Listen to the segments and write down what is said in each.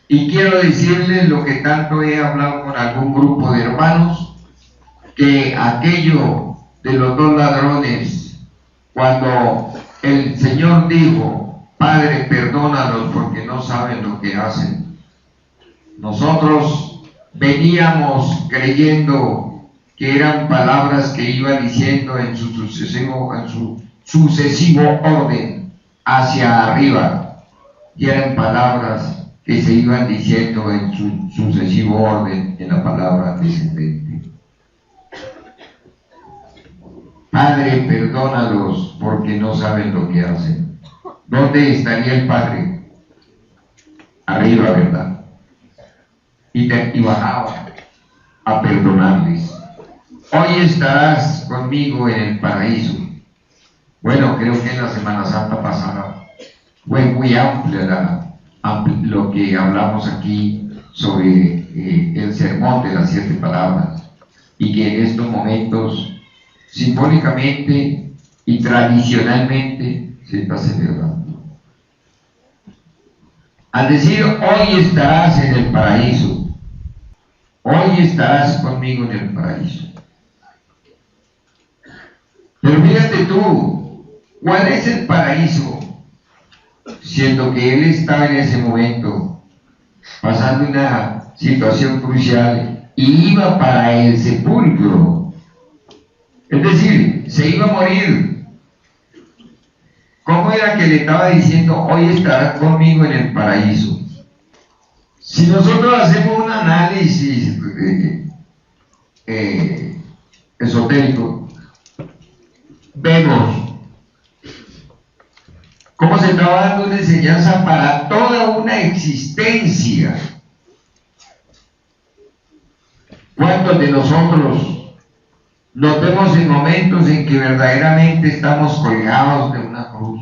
Y quiero decirles lo que tanto he hablado con algún grupo de hermanos, que aquello de los dos ladrones, cuando el Señor dijo, Padre, perdónalos porque no saben lo que hacen, nosotros veníamos creyendo que eran palabras que iba diciendo en su sucesivo orden hacia arriba, y eran palabras que se iban diciendo en su sucesivo orden en la palabra descendente. Padre, perdónalos porque no saben lo que hacen. ¿Dónde estaría el Padre? Arriba, ¿verdad? Y bajaba a perdonarles. Hoy estarás conmigo en el paraíso. Bueno, creo que en la Semana Santa pasada fue muy amplia lo que hablamos aquí sobre el sermón de las 7 palabras, y que en estos momentos simbólicamente y tradicionalmente se está celebrando. Al decir hoy estarás en el paraíso, hoy estarás conmigo en el paraíso. Pero fíjate tú, ¿cuál es el paraíso? Siendo que él estaba en ese momento pasando una situación crucial y iba para el sepulcro, es decir, se iba a morir. ¿Cómo era que le estaba diciendo hoy estarás conmigo en el paraíso? Si nosotros hacemos un análisis esotérico, vemos cómo se estaba dando una enseñanza para toda una existencia. ¿Cuántos de nosotros nos vemos en momentos en que verdaderamente estamos colgados de una cruz?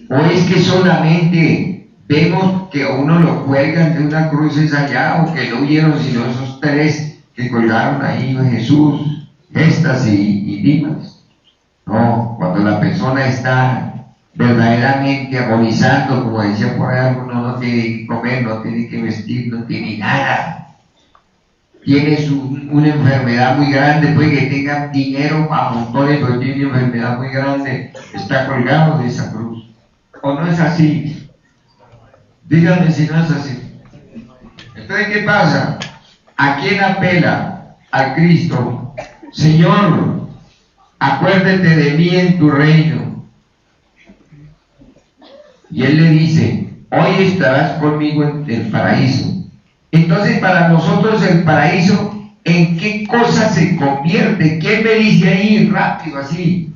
¿O es que solamente vemos que a uno lo cuelgan de una cruz es allá, o que no hubieron sino esos 3 que colgaron ahí, Jesús, Gestas y Dimas? No, cuando la persona está verdaderamente agonizando, como decía por ahí, uno no tiene que comer, no tiene que vestir, no tiene nada. Tiene una enfermedad muy grande, puede que tenga dinero a montones, pero tiene una enfermedad muy grande, está colgado de esa cruz. ¿O no es así? Díganme si no es así. Entonces, ¿qué pasa? ¿A quién apela? Al Cristo. Señor, acuérdate de mí en tu reino. Y él le dice, hoy estarás conmigo en el paraíso. Entonces, para nosotros el paraíso, ¿en qué cosa se convierte? ¿Quién me dice ahí rápido así?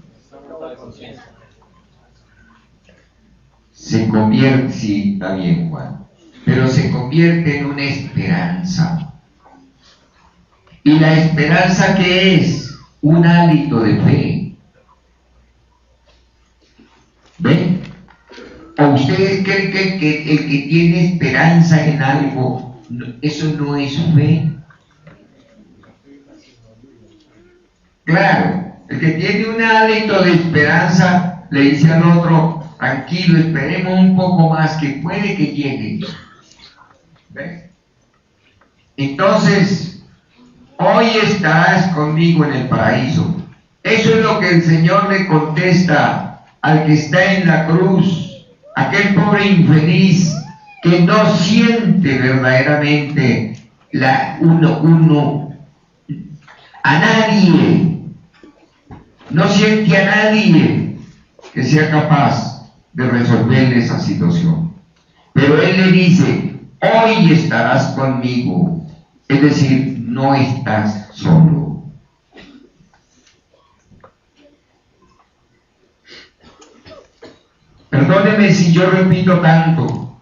Se convierte, sí, está bien, Juan, pero se convierte en una esperanza. ¿Y la esperanza qué es? Un hálito de fe. ¿Ven? ¿O ustedes creen que el que tiene esperanza en algo, eso no es fe? Claro, el que tiene un hálito de esperanza le dice al otro, tranquilo, esperemos un poco más, que puede que llegue. ¿Ven? Entonces, hoy estarás conmigo en el paraíso. Eso es lo que el Señor le contesta al que está en la cruz, aquel pobre infeliz que no siente verdaderamente a nadie, no siente a nadie que sea capaz de resolverle esa situación. Pero Él le dice, hoy estarás conmigo, es decir, no estás solo. Perdóneme si yo repito tanto.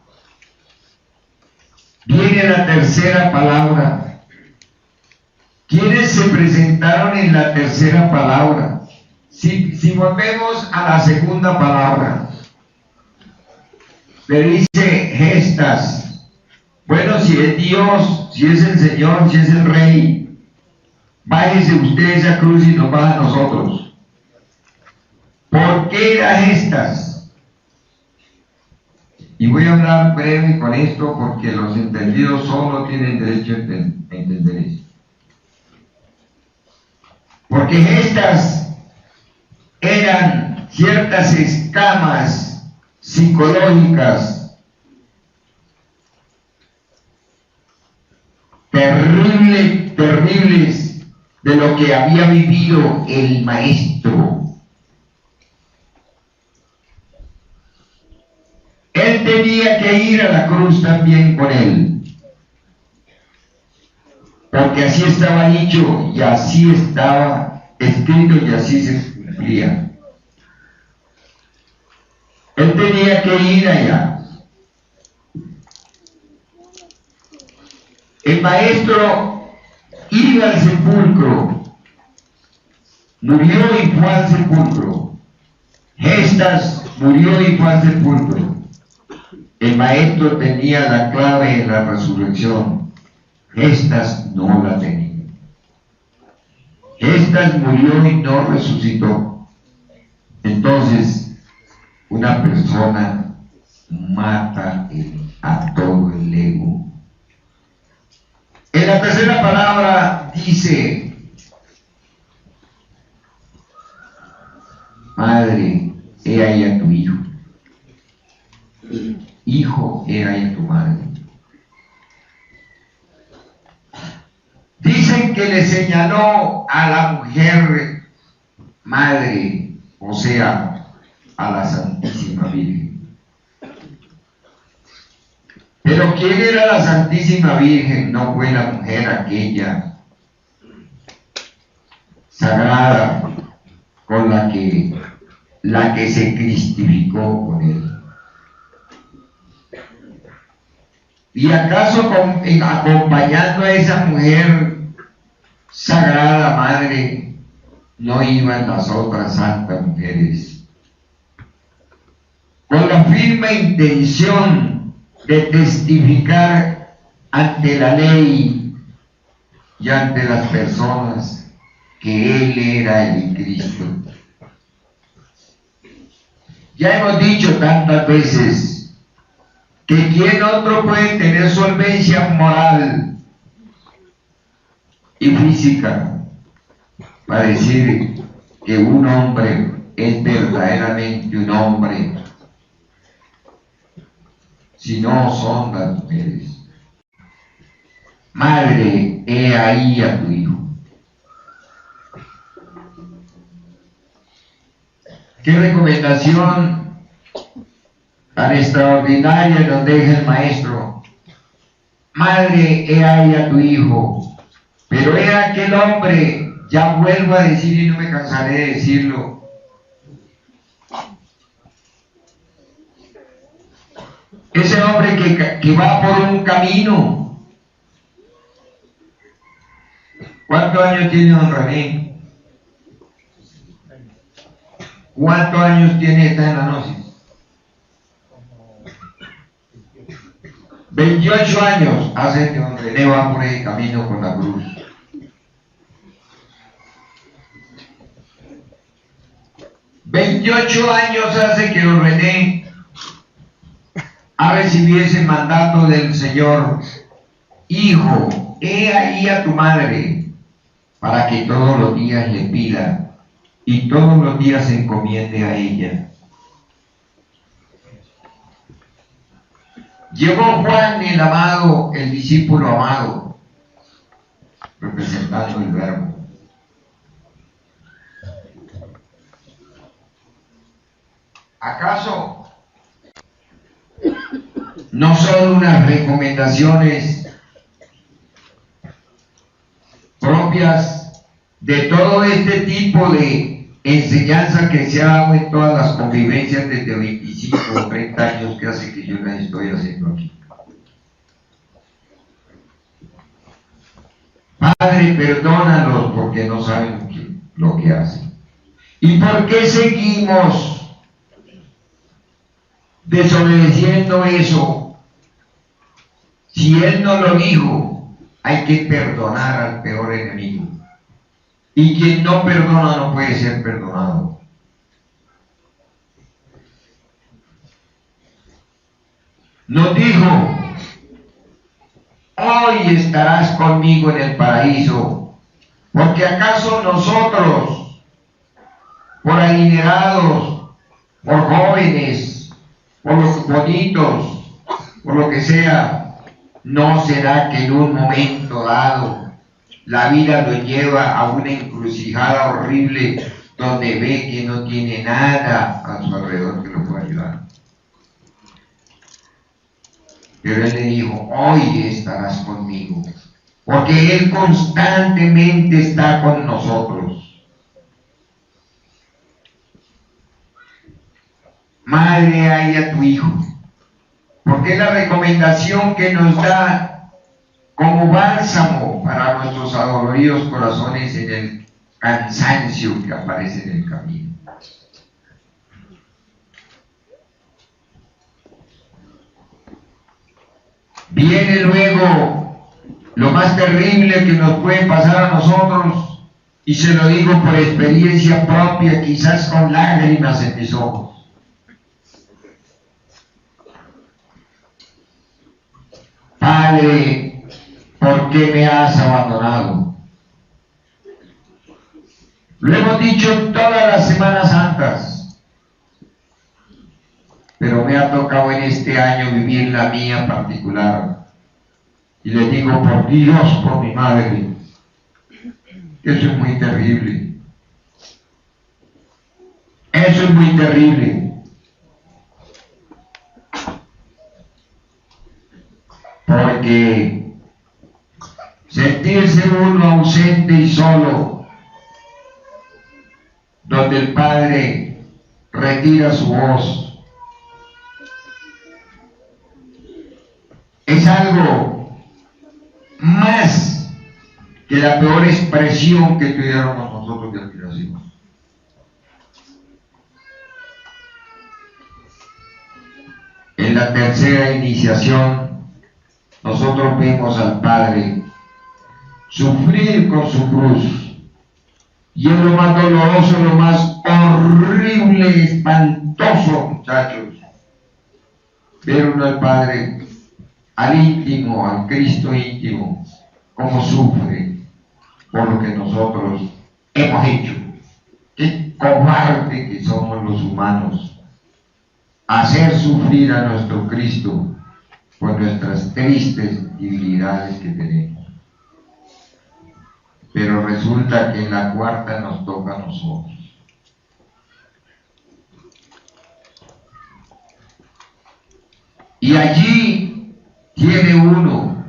Viene la tercera palabra. ¿Quiénes se presentaron en la tercera palabra? Si volvemos a la segunda palabra, le dice Gestas. Bueno, si es Dios, si es el Señor, si es el Rey, bájese usted esa cruz y nos baja a nosotros. ¿Por qué era Gestas? Y voy a hablar breve con esto porque los entendidos solo tienen derecho a entender esto. Porque estas eran ciertas escamas psicológicas terribles de lo que había vivido el maestro. Él tenía que ir a la cruz también con él, porque así estaba dicho y así estaba escrito y así se cumplía. Él tenía que ir allá. El maestro iba al sepulcro, murió y fue al sepulcro. Gestas murió y fue al sepulcro. El maestro tenía la clave en la resurrección. Gestas no la tenía. Gestas murió y no resucitó. Entonces, una persona mata a todo el ego. En la tercera palabra dice: madre, he ahí a tu hijo. Hijo, he ahí a tu madre. Dicen que le señaló a la mujer madre, o sea, a la Santísima Virgen. Pero ¿quién era la Santísima Virgen? No fue la mujer aquella sagrada con la que se cristificó con él. ¿Y acaso acompañando a esa mujer sagrada madre no iban las otras santas mujeres? Con la firme intención de testificar ante la ley y ante las personas que Él era el Cristo. Ya hemos dicho tantas veces que quién otro puede tener solvencia moral y física para decir que un hombre es verdaderamente un hombre, si no son las mujeres. Madre, he ahí a tu hijo. ¿Qué recomendación tan extraordinaria nos deja el maestro? Madre, he ahí a tu hijo. Pero he aquel hombre, ya vuelvo a decir y no me cansaré de decirlo, ese hombre que va por un camino. ¿Cuántos años tiene don René? ¿Cuántos años tiene esta en la gnosis? 28 años hace que don René va por el camino con la cruz. $28 años hace que don René ha recibido ese mandato del Señor: hijo, he ahí a tu madre, para que todos los días le pida y todos los días se encomiende a ella. Llegó Juan el amado, el discípulo amado, representando el Verbo. ¿Acaso no son unas recomendaciones propias de todo este tipo de enseñanza que se ha dado en todas las convivencias desde 25 o 30 años que hace que yo las estoy haciendo aquí? Padre, perdónalos porque no saben lo que hacen. ¿Y por qué seguimos desobedeciendo eso? Si Él no lo dijo, hay que perdonar al peor enemigo. Y quien no perdona no puede ser perdonado. nos dijo: hoy estarás conmigo en el paraíso. Porque acaso nosotros, por adinerados, por jóvenes, por los bonitos, por lo que sea, ¿no será que en un momento dado la vida lo lleva a una encrucijada horrible donde ve que no tiene nada a su alrededor que lo pueda ayudar? Pero él le dijo: hoy estarás conmigo, porque él constantemente está con nosotros. Madre, hay a tu hijo, porque es la recomendación que nos da como bálsamo para nuestros adoloridos corazones en el cansancio que aparece en el camino. Viene luego lo más terrible que nos puede pasar a nosotros, y se lo digo por experiencia propia, quizás con lágrimas en mis ojos. Padre, ¿por qué me has abandonado? Lo hemos dicho todas las Semanas Santas, pero me ha tocado en este año vivir la mía particular. Y le digo: por Dios, por mi madre. Eso es muy terrible. Eso es muy terrible. Porque sentirse uno ausente y solo, donde el Padre retira su voz, es algo más que la peor expresión que tuviéramos nosotros de admiración. En la tercera iniciación, nosotros vemos al Padre sufrir con su cruz, y es lo más doloroso, lo más horrible, espantoso, muchachos, ver uno al Padre, al íntimo, al Cristo íntimo, cómo sufre por lo que nosotros hemos hecho. Qué cobarde que somos los humanos, hacer sufrir a nuestro Cristo por nuestras tristes debilidades que tenemos. Pero resulta que en la cuarta nos toca a nosotros. Y allí tiene uno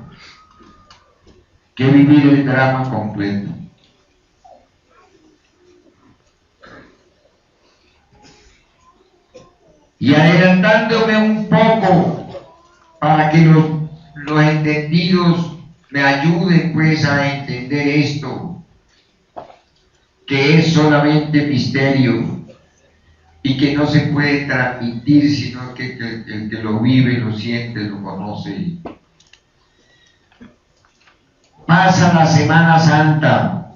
que vivir el drama completo. Y adelantándome un poco para que los entendidos me ayuden pues a entender esto, que es solamente misterio y que no se puede transmitir, sino que el que lo vive, lo siente, lo conoce. Pasa la Semana Santa,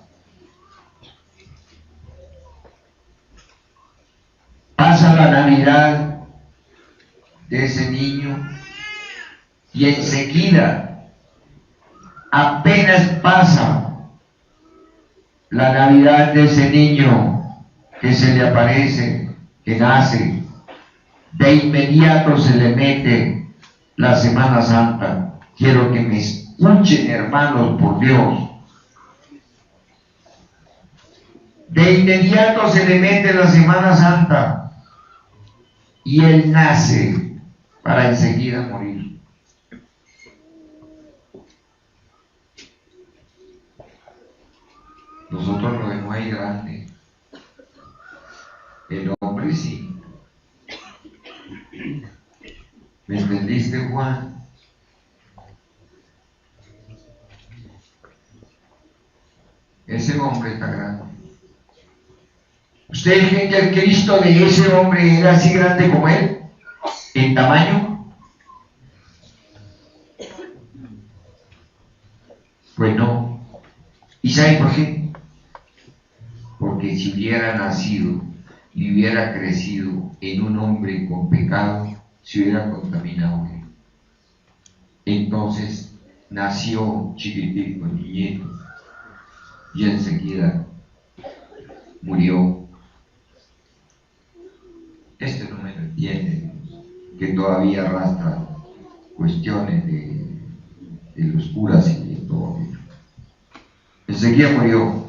pasa la Navidad de ese niño, y enseguida, apenas pasa la Navidad de ese niño que se le aparece, que nace, de inmediato se le mete la Semana Santa. Quiero que me escuchen, hermanos, por Dios. De inmediato se le mete la Semana Santa y él nace para enseguida morir. Nosotros lo vemos ahí grande. El hombre sí. ¿Me entendiste, Juan? Ese hombre está grande. ¿Ustedes creen que el Cristo de ese hombre era así grande como él? ¿En tamaño? Pues no. ¿Y saben por qué? Porque si hubiera nacido y hubiera crecido en un hombre con pecado, se hubiera contaminado él. Entonces nació chiquitico, niñito, y enseguida murió. Este no me lo entiende, que todavía arrastra cuestiones de los curas y de todo. Enseguida murió.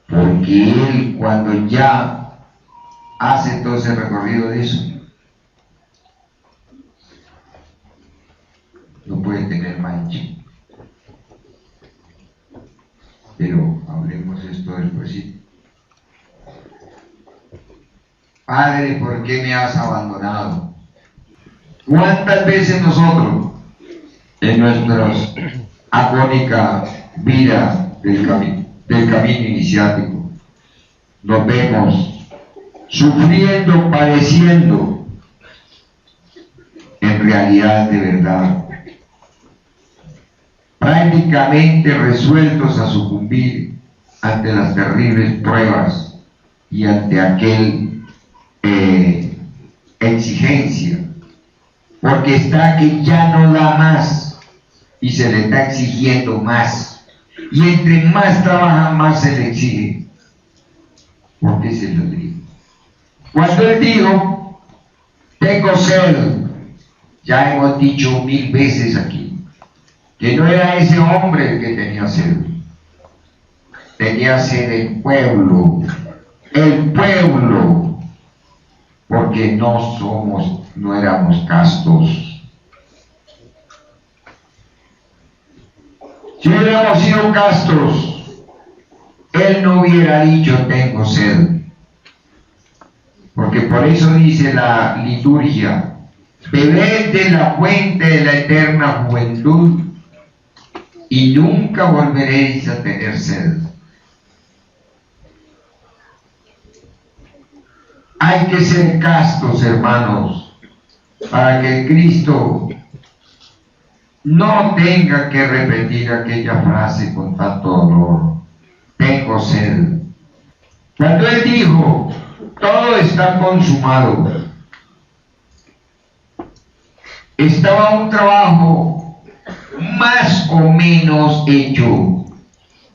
Porque él, cuando ya hace todo ese recorrido de eso, no puede tener mancha. Pero hablemos esto después. Padre, ¿por qué me has abandonado? ¿Cuántas veces nosotros, en nuestra agónica vida del camino iniciático, nos vemos sufriendo, padeciendo, en realidad de verdad, prácticamente resueltos a sucumbir ante las terribles pruebas y ante aquel exigencia, porque está que ya no da más y se le está exigiendo más, y entre más trabaja más se le exige. ¿Por qué se lo digo? Cuando él dijo, tengo sed, ya hemos dicho 1000 veces aquí, que no era ese hombre el que tenía sed el pueblo, porque no éramos castos. Si hubiéramos sido castos, él no hubiera dicho tengo sed, porque por eso dice la liturgia, bebed de la fuente de la eterna juventud y nunca volveréis a tener sed. Hay que ser castos, hermanos, para que el Cristo no tenga que repetir aquella frase con tanto dolor, tengo sed. Cuando él dijo, todo está consumado, estaba un trabajo más o menos hecho,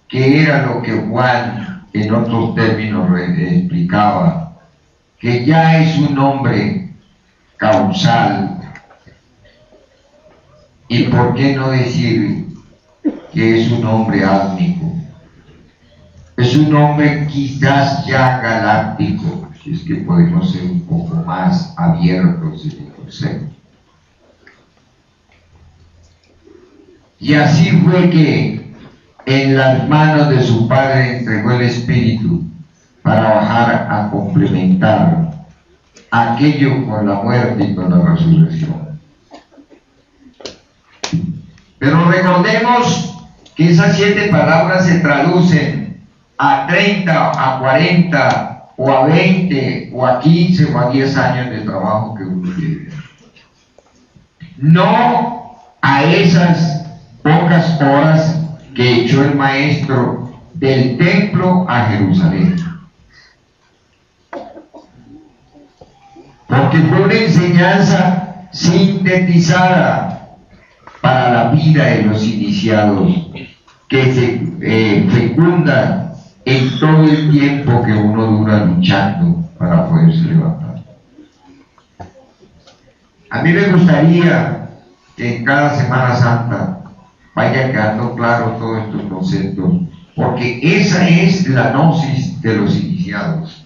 que era lo que Juan en otros términos explicaba, que ya es un hombre causal, y por qué no decir que es un hombre álmico, es un hombre quizás ya galáctico, si es que podemos ser un poco más abiertos en el concepto. Y así fue que en las manos de su Padre entregó el Espíritu para bajar a complementar aquello con la muerte y con la resurrección. Pero recordemos que esas 7 palabras se traducen a 30, a 40, o a 20, o a 15, o a 10 años de trabajo que uno tiene. No a esas pocas horas que echó el maestro del templo a Jerusalén. Porque fue una enseñanza sintetizada para la vida de los iniciados, que se fecunda en todo el tiempo que uno dura luchando para poderse levantar. A mí me gustaría que en cada Semana Santa vaya quedando claro todos estos conceptos, porque esa es la gnosis de los iniciados.